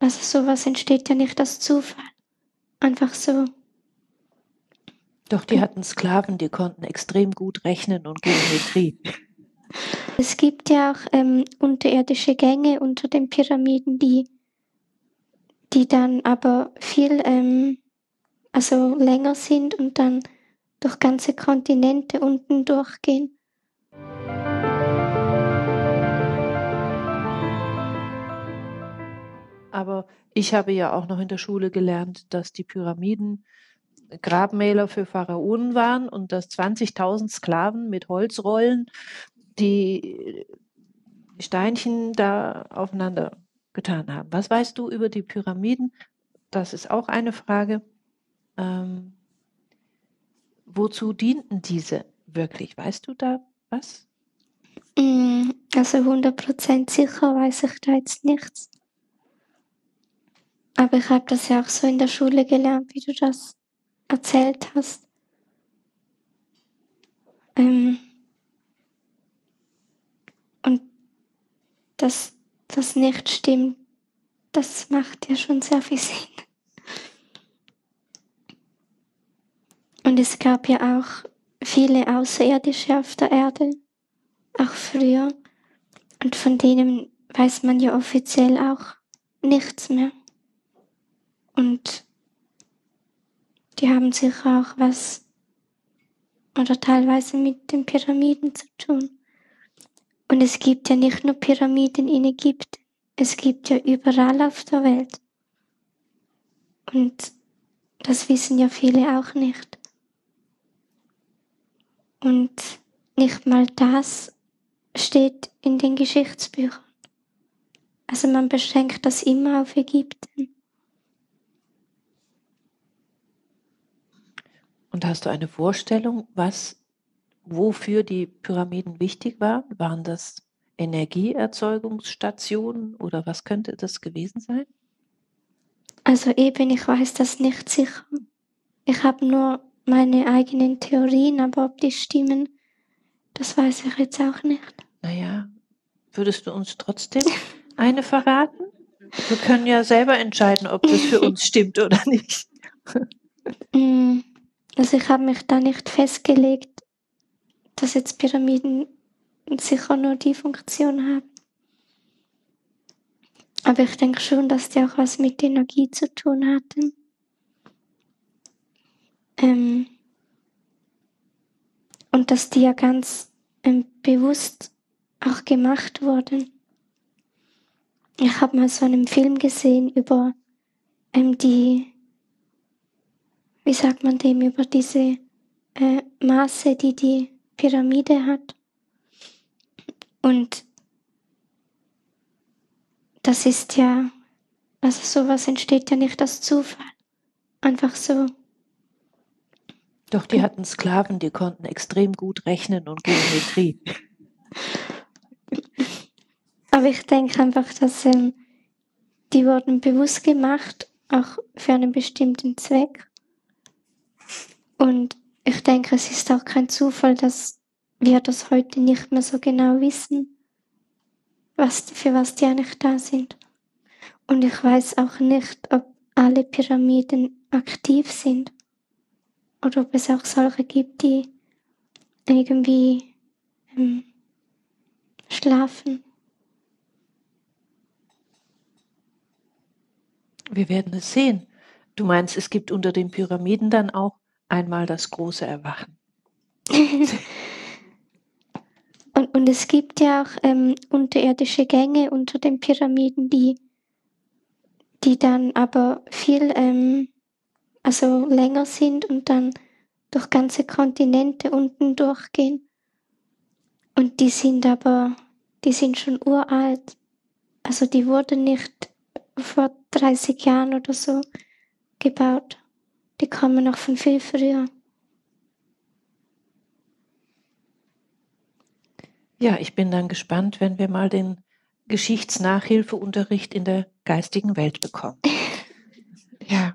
Also sowas entsteht ja nicht aus Zufall. Einfach so. Doch, die hatten Sklaven, die konnten extrem gut rechnen und Geometrie. Es gibt ja auch unterirdische Gänge unter den Pyramiden, die dann aber viel also länger sind und dann durch ganze Kontinente unten durchgehen. Aber ich habe ja auch noch in der Schule gelernt, dass die Pyramiden Grabmäler für Pharaonen waren und dass 20.000 Sklaven mit Holzrollen die Steinchen da aufeinander getan haben. Was weißt du über die Pyramiden? Das ist auch eine Frage. Wozu dienten diese wirklich? Weißt du da was? Also 100% sicher weiß ich da jetzt nichts. Aber ich habe das ja auch so in der Schule gelernt, wie du das erzählt hast. Und dass das nicht stimmt, das macht ja schon sehr viel Sinn. Und es gab ja auch viele Außerirdische auf der Erde, auch früher. Und von denen weiß man ja offiziell auch nichts mehr. Und die haben sicher auch was oder teilweise mit den Pyramiden zu tun. Und es gibt ja nicht nur Pyramiden in Ägypten, es gibt ja überall auf der Welt. Und das wissen ja viele auch nicht. Und nicht mal das steht in den Geschichtsbüchern. Also man beschränkt das immer auf Ägypten. Und hast du eine Vorstellung, wofür die Pyramiden wichtig waren? Waren das Energieerzeugungsstationen oder was könnte das gewesen sein? Also eben, ich weiß das nicht sicher. Ich habe nur meine eigenen Theorien, aber ob die stimmen, das weiß ich jetzt auch nicht. Naja, würdest du uns trotzdem eine verraten? Wir können ja selber entscheiden, ob das für uns stimmt oder nicht. Also ich habe mich da nicht festgelegt, dass jetzt Pyramiden sicher nur die Funktion haben. Aber ich denke schon, dass die auch was mit Energie zu tun hatten. Und dass die ja ganz bewusst auch gemacht wurden. Ich habe mal so einen Film gesehen über wie sagt man dem, über diese Maße, die die Pyramide hat. Und das ist ja, also sowas entsteht ja nicht aus Zufall. Einfach so. Doch, die hatten Sklaven, die konnten extrem gut rechnen und Geometrie. Aber ich denke einfach, dass die wurden bewusst gemacht, auch für einen bestimmten Zweck. Und ich denke, es ist auch kein Zufall, dass wir das heute nicht mehr so genau wissen, für was die eigentlich da sind. Und ich weiß auch nicht, ob alle Pyramiden aktiv sind oder ob es auch solche gibt, die irgendwie schlafen. Wir werden es sehen. Du meinst, es gibt unter den Pyramiden dann auch einmal das große Erwachen. Und es gibt ja auch unterirdische Gänge unter den Pyramiden, die dann aber viel also länger sind und dann durch ganze Kontinente unten durchgehen. Und die sind schon uralt. Also die wurden nicht vor 30 Jahren oder so gebaut. Die kommen noch von viel früher. Ja, ich bin dann gespannt, wenn wir mal den Geschichtsnachhilfeunterricht in der geistigen Welt bekommen. Ja.